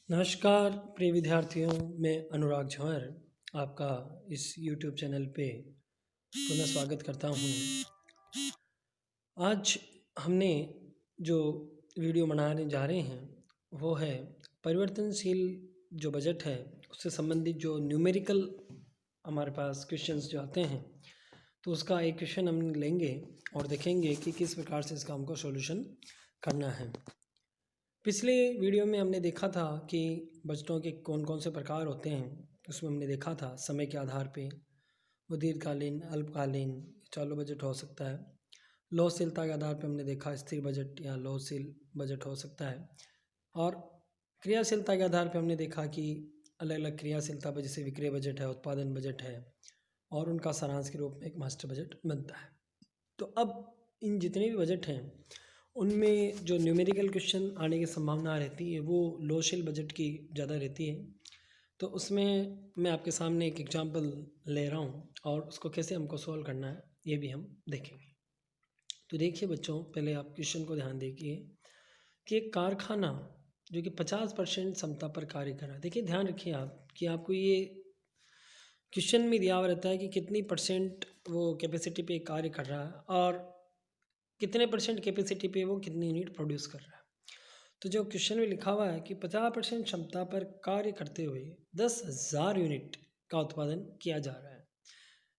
नमस्कार प्रिय विद्यार्थियों, मैं अनुराग जौहर आपका इस YouTube चैनल पे पुनः स्वागत करता हूँ। आज हमने जो वीडियो बनाने जा रहे हैं वो है परिवर्तनशील जो बजट है उससे संबंधित जो न्यूमेरिकल हमारे पास क्वेश्चंस जो आते हैं, तो उसका एक क्वेश्चन हम लेंगे और देखेंगे कि किस प्रकार से इसका हमको सॉल्यूशन करना है। पिछले वीडियो में हमने देखा था कि बजटों के कौन कौन से प्रकार होते हैं। उसमें हमने देखा था समय के आधार पे वो दीर्घकालीन, अल्पकालीन, चालू बजट हो सकता है। लौहशीलता के आधार पे हमने देखा स्थिर बजट या लौहशील बजट हो सकता है। और क्रियाशीलता के आधार पे हमने देखा कि अलग अलग क्रियाशीलता पर जैसे विक्रय बजट है, उत्पादन बजट है और उनका सारांश के रूप में एक मास्टर बजट बनता है। तो अब इन जितने भी बजट हैं उनमें जो न्यूमेरिकल क्वेश्चन आने की संभावना रहती है वो लौहशील बजट की ज़्यादा रहती है। तो उसमें मैं आपके सामने एक एग्जांपल ले रहा हूँ और उसको कैसे हमको सॉल्व करना है ये भी हम देखेंगे। तो देखिए बच्चों, पहले आप क्वेश्चन को ध्यान देखिए कि एक कारखाना जो कि 50% क्षमता पर कार्य कर रहा है। देखिए ध्यान रखिए आप कि आपको ये क्वेश्चन में दिया हुआ रहता है कि कितनी परसेंट वो कैपेसिटी पे कार्य कर रहा है और कितने परसेंट कैपेसिटी पे वो कितनी यूनिट प्रोड्यूस कर रहा है। तो जो क्वेश्चन में लिखा हुआ है कि 50% क्षमता पर कार्य करते हुए 10,000 यूनिट का उत्पादन किया जा रहा है,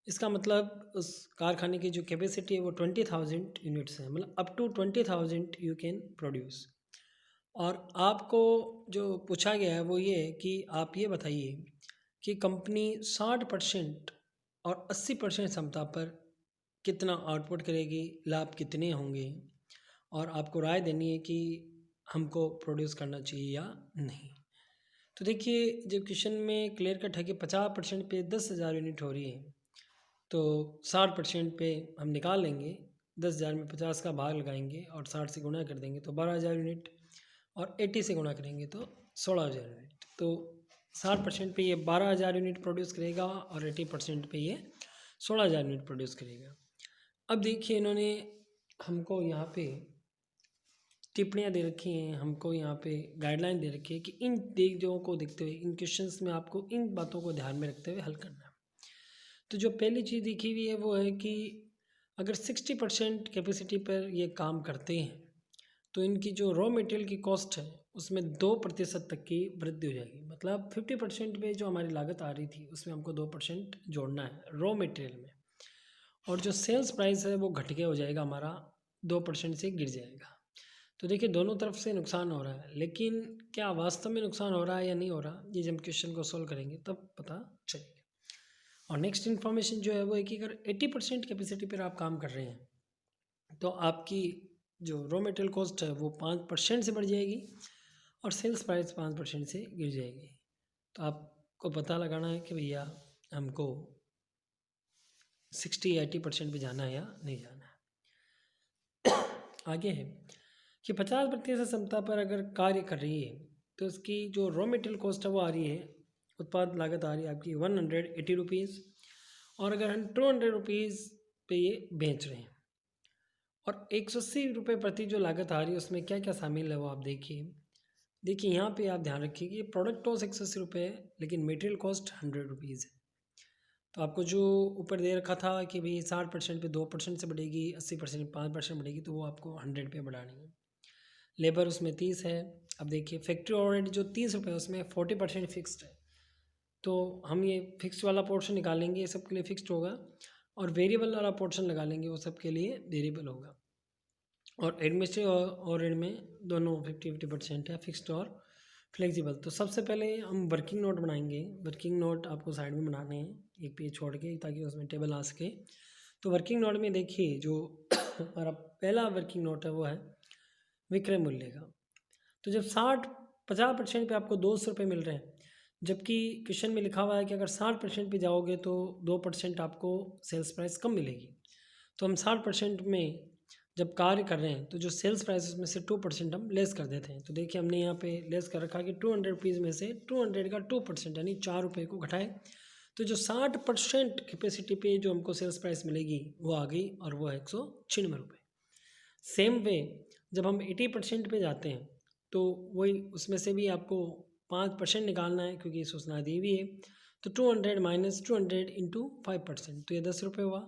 इसका मतलब उस कारखाने की जो कैपेसिटी है वो 20,000 यूनिट्स है, मतलब up to 20,000 you can produce. और आपको जो पूछा गया है वो ये है कि आप ये बताइए कि कंपनी 60% और 80% क्षमता पर कितना आउटपुट करेगी, लाभ कितने होंगे, और आपको राय देनी है कि हमको प्रोड्यूस करना चाहिए या नहीं। तो देखिए जब क्वेश्चन में क्लियर कट है कि 50% पे 10,000 यूनिट हो रही है, तो 60% पे हम निकाल लेंगे, 10,000 में 50 का भाग लगाएंगे और 60 से गुणा कर देंगे तो 12,000 यूनिट, और 80 से गुणा करेंगे तो 16,000 यूनिट। तो 60% पे ये 12,000 यूनिट प्रोड्यूस करेगा और 80% पे ये 16,000 यूनिट प्रोड्यूस करेगा। अब देखिए इन्होंने हमको यहाँ पे टिप्पणियाँ दे रखी हैं, हमको यहाँ पे गाइडलाइन दे रखी है कि इन चीज़ों को देखते हुए इन क्वेश्चंस में आपको इन बातों को ध्यान में रखते हुए हल करना है। तो जो पहली चीज़ लिखी हुई है वो है कि अगर 60% कैपेसिटी पर ये काम करते हैं तो इनकी जो रॉ मटेरियल की कॉस्ट है उसमें 2% तक की वृद्धि हो जाएगी। मतलब 50% पे जो हमारी लागत आ रही थी उसमें हमको 2% जोड़ना है रॉ मटेरियल में, और जो सेल्स प्राइस है वो घट के हो जाएगा, हमारा 2% से गिर जाएगा। तो देखिए दोनों तरफ से नुकसान हो रहा है, लेकिन क्या वास्तव में नुकसान हो रहा है या नहीं हो रहा, ये जब हम क्वेश्चन को सोल्व करेंगे तब पता चलेगा। और नेक्स्ट इन्फॉर्मेशन जो है वो है कि अगर 80% कैपेसिटी पर आप काम कर रहे हैं तो आपकी जो रॉ मटेरियल कॉस्ट है वो 5% से बढ़ जाएगी और सेल्स प्राइस 5% से गिर जाएगी। तो आपको पता लगाना है कि भैया हमको 60-80% पे जाना है या नहीं जाना है। आगे है कि 50% क्षमता पर अगर कार्य कर रही है तो इसकी जो रॉ मटेरियल कॉस्ट है वो आ रही है, उत्पाद लागत आ रही है आपकी 180 रुपीज़, और अगर हम 200 रुपीज़ पे ये बेच रहे हैं और 180 रुपये प्रति जो लागत आ रही है उसमें क्या क्या शामिल है वो आप देखिए यहाँ पे आप ध्यान रखिए कि प्रोडक्ट कॉस्ट 180 रुपये है लेकिन मटेरियल कॉस्ट 100 रुपीज़ है। तो आपको जो ऊपर दे रखा था कि भाई 60% पे 2% से बढ़ेगी, 80% 5% बढ़ेगी, तो वो आपको 100 पे बढ़ानी है। लेबर उसमें 30 है। अब देखिए फैक्ट्री ओवरहेड जो 30 रुपये उसमें 40% फिक्स्ड है, तो हम ये फिक्स्ड वाला पोर्शन निकालेंगे, ये सब के लिए फिक्स्ड होगा, और वेरिएबल वाला पोर्शन लगा लेंगे, वो सब के लिए वेरिएबल होगा। और एडमिनिस्ट्रेटिव ओवरहेड में दोनों 50-50% है, फिक्स्ड और फ्लेक्सिबल। तो सबसे पहले हम वर्किंग नोट बनाएंगे। वर्किंग नोट आपको साइड में बनाने हैं एक पेज छोड़ के, ताकि उसमें टेबल आ सके। तो वर्किंग नोट में देखिए जो हमारा पहला वर्किंग नोट है वो है विक्रय मूल्य का। तो जब 50% पे आपको 200 रुपये मिल रहे हैं, जबकि क्वेश्चन में लिखा हुआ है कि अगर 60% पे जाओगे तो 2% आपको सेल्स प्राइस कम मिलेगी। तो हम 60% में जब कार्य कर रहे हैं तो जो सेल्स प्राइस उसमें से 2% हम लेस कर देते हैं। तो देखिए हमने यहाँ पे लेस कर रखा कि 200 रुपीज़ में से 200 का 2% यानी 4 रुपये को घटाए, तो जो 60% कैपेसिटी पे जो हमको सेल्स प्राइस मिलेगी वो आ गई, और वो है 196 रुपये। सेम वे जब हम 80% पे जाते हैं तो वही उसमें से भी आपको 5% निकालना है क्योंकि सूचना दी हुई है। तो 200 माइनस 200 इंटू 5%, तो ये 10 रुपये हुआ।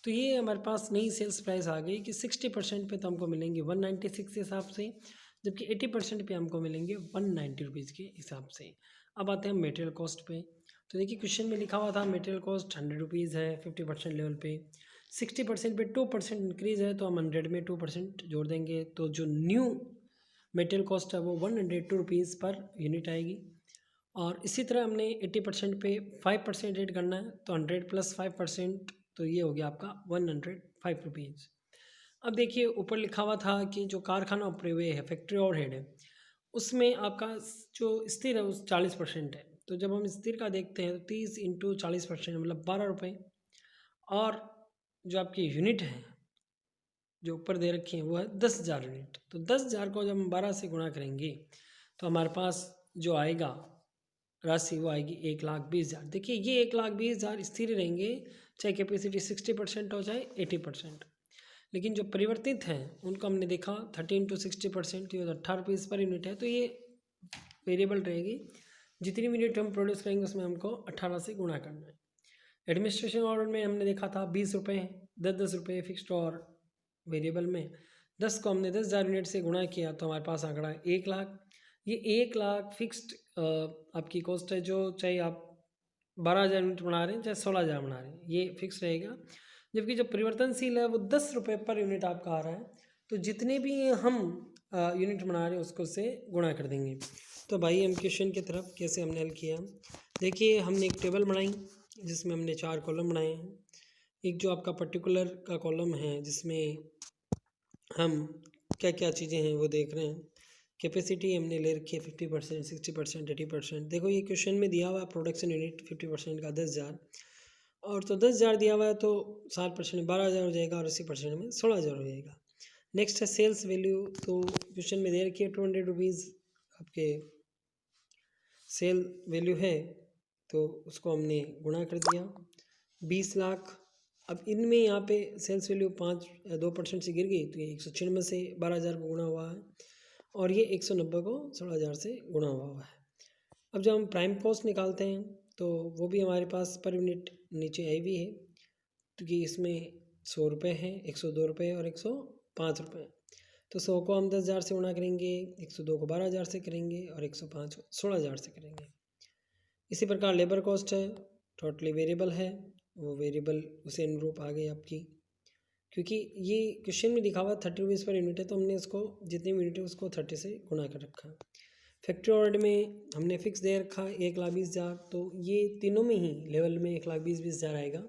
तो ये हमारे पास नई सेल्स प्राइस आ गई कि 60% पे तो हमको मिलेंगे 196 के हिसाब से, जबकि 80% पे हमको मिलेंगे 190 रुपीज़ के हिसाब से। अब आते हैं मटेरियल कॉस्ट पे। तो देखिए क्वेश्चन में लिखा हुआ था मटेरियल कॉस्ट 100 रुपीज़ है 50% लेवल पे, 60% पे 2% इंक्रीज़ है तो हम 100 में 2% जोड़ देंगे, तो जो न्यू मटेरियल कॉस्ट है वो 102 रुपीज़ पर यूनिट आएगी। और इसी तरह हमने 80% पे 5% रेट करना है, तो 100 प्लस 5%, तो ये हो गया आपका 105 रुपीज़। अब देखिए ऊपर लिखा हुआ था कि जो कारखाना उपरे हुए है, फैक्ट्री ओवरहेड है, उसमें आपका जो स्थिर है उस 40% है। तो जब हम स्थिर का देखते हैं तो 30 इंटू 40% मतलब 12 रुपये। और जो आपकी यूनिट है जो ऊपर दे रखी है वो है 10,000 यूनिट। तो 10,000 को जब हम 12 से गुणा करेंगे तो हमारे पास जो आएगा राशि वो आएगी 1,20,000। देखिए ये 1,20,000 स्थिर रहेंगे, चाहे कैपेसिटी 60% हो चाहे 80%। लेकिन जो परिवर्तित हैं उनको हमने देखा 30 इंटू 60%, ये 18 रुपीज़ पर यूनिट है, तो ये वेरिएबल रहेगी। जितनी यूनिट हम प्रोड्यूस करेंगे उसमें हमको 18 से गुणा करना है। एडमिनिस्ट्रेशन ऑर्डर में हमने देखा था 20 रुपये हैं, 10-10 रुपये फिक्स्ड और वेरिएबल में। 10 को हमने 10,000 यूनिट से गुणा किया तो हमारे पास आंकड़ा है 1,00,000। ये 1,00,000 फिक्स्ड आपकी कॉस्ट है, जो चाहे आप 12,000 यूनिट बना रहे हैं चाहे 16,000 बना रहे हैं, ये फिक्स रहेगा। जबकि जो परिवर्तनशील है वो 10 रुपये पर यूनिट आपका आ रहा है, तो जितने भी हम यूनिट बना रहे हैं उसको से गुणा कर देंगे। तो भाई हम क्वेश्चन की तरफ कैसे हमने हल किया, देखिए हमने एक टेबल बनाई जिसमें हमने 4 कॉलम बनाए हैं। एक जो आपका पर्टिकुलर का कॉलम है जिसमें हम क्या क्या चीज़ें हैं वो देख रहे हैं। कैपेसिटी हमने ले रखी है 50%, 60%, 80%। देखो ये क्वेश्चन में दिया हुआ है प्रोडक्शन यूनिट 50% का 10,000, और तो 10,000 दिया हुआ है तो 60% 12,000 हो जाएगा और 80% में 16,000 हो जाएगा। नेक्स्ट है सेल्स वैल्यू, तो क्वेश्चन में दे रखी है 200 रुपीज़ आपके सेल वैल्यू है, तो उसको हमने गुणा कर दिया 20 लाख। अब इनमें यहाँ पे सेल्स वैल्यू 2% से गिर गई, तो ये 196 से 12,000 को गुणा हुआ है, और ये 190 को 16,000 से गुणा हुआ है। अब जब हम प्राइम कॉस्ट निकालते हैं तो वो भी हमारे पास पर यूनिट नीचे आई हुई है, क्योंकि इसमें 100 रुपये है, 102 रुपये और 105 रुपये। तो 100 को हम 10,000 से गुणा करेंगे, 102 को 12,000 से करेंगे और 105 को 16,000 से करेंगे। इसी प्रकार लेबर कॉस्ट है, टोटली वेरिएबल है, वो वेरिएबल उसे अनुरूप आ गई आपकी, क्योंकि ये क्वेश्चन में लिखा हुआ 30 रुपीज़ पर यूनिट है, तो हमने उसको जितनी यूनिट है उसको 30 से गुणा कर रखा। फैक्ट्री ओवरहेड में हमने फिक्स दे रखा 1,20,000, तो ये तीनों में ही लेवल में 1,20,000 आएगा।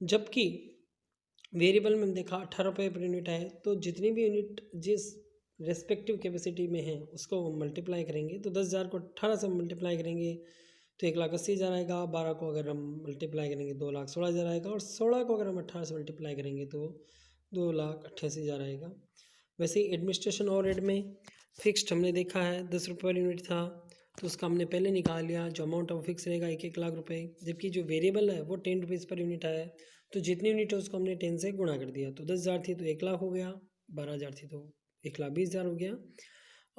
जबकि वेरिएबल में देखा 18 रुपये पर यूनिट है, तो जितनी भी यूनिट जिस रेस्पेक्टिव कैपेसिटी में है उसको मल्टीप्लाई करेंगे, तो 10,000 को 18 से मल्टीप्लाई करेंगे तो 1,80,000 आएगा। 12 को अगर हम मल्टीप्लाई करेंगे 2,16,000 आएगा, और 16 को अगर हम 18 से मल्टीप्लाई करेंगे तो 2,88,000 आएगा। वैसे ही एडमिनिस्ट्रेशन ओवरहेड में फिक्स्ड हमने देखा है 10 रुपये पर यूनिट था, तो उसका हमने पहले निकाल लिया, जो अमाउंट है वो फिक्स रहेगा 1-1 लाख रुपये। जबकि जो वेरिएबल है वो 10 रुपीज़ पर यूनिट आया है, तो जितनी यूनिट है उसको हमने 10 से गुणा कर दिया, तो 10,000 थी तो 1 लाख हो गया, 12,000 थी तो 1,20,000 हो गया,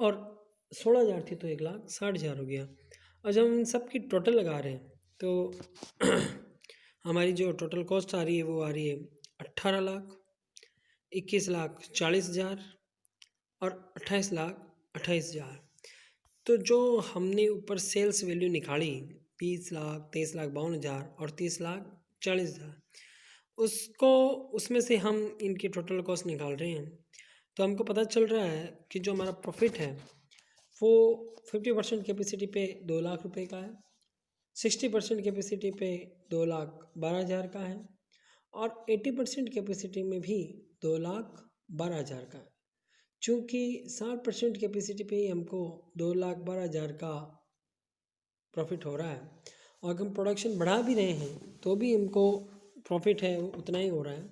और 16,000 थी तो 1,60,000 हो गया। और जब हम इन सब की टोटल लगा रहे हैं तो हमारी जो टोटल कॉस्ट आ रही है वो आ रही है 18 लाख, 21,40,000 और 28,28,000। तो जो हमने ऊपर सेल्स वैल्यू निकाली 20 लाख, 23 लाख 52,000 और 30 लाख 40,000, उसको उसमें से हम इनकी टोटल कॉस्ट निकाल रहे हैं, तो हमको पता चल रहा है कि जो हमारा प्रॉफिट है वो 50% कैपेसिटी पे 2 लाख रुपए का है, 60% कैपेसिटी पे 2,12,000 का है, और 80% कैपेसिटी में भी 2,12,000 का है। चूँकि 60% कैपेसिटी पे ही हमको 2,12,000 का प्रॉफिट हो रहा है, और अगर हम प्रोडक्शन बढ़ा भी रहे हैं तो भी हमको प्रॉफिट है उतना ही हो रहा है।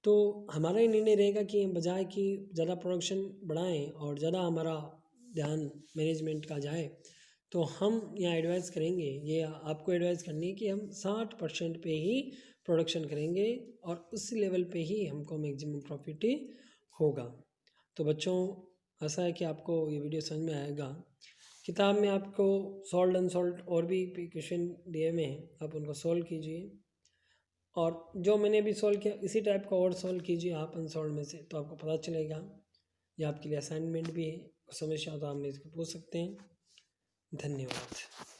तो हमारा ही निर्णय रहेगा कि हम बजाय कि ज़्यादा प्रोडक्शन बढ़ाएं और ज़्यादा हमारा ध्यान मैनेजमेंट का जाए, तो हम यहाँ एडवाइस करेंगे, ये आपको एडवाइस करनी है कि हम 60% पे ही प्रोडक्शन करेंगे और उस लेवल पे ही हमको मैक्सिमम प्रॉफिट होगा। तो बच्चों, आशा है कि आपको ये वीडियो समझ में आएगा किताब में आपको सॉल्व अनसॉल्व और भी क्वेश्चन दिए हुए हैं, आप उनको सॉल्व कीजिए। और जो मैंने अभी सॉल्व किया इसी टाइप का और सॉल्व कीजिए आप अनसॉल्व में से, तो आपको पता चलेगा। ये आपके लिए असाइनमेंट भी है, समस्या तो आप मेरे से पूछ सकते हैं। धन्यवाद।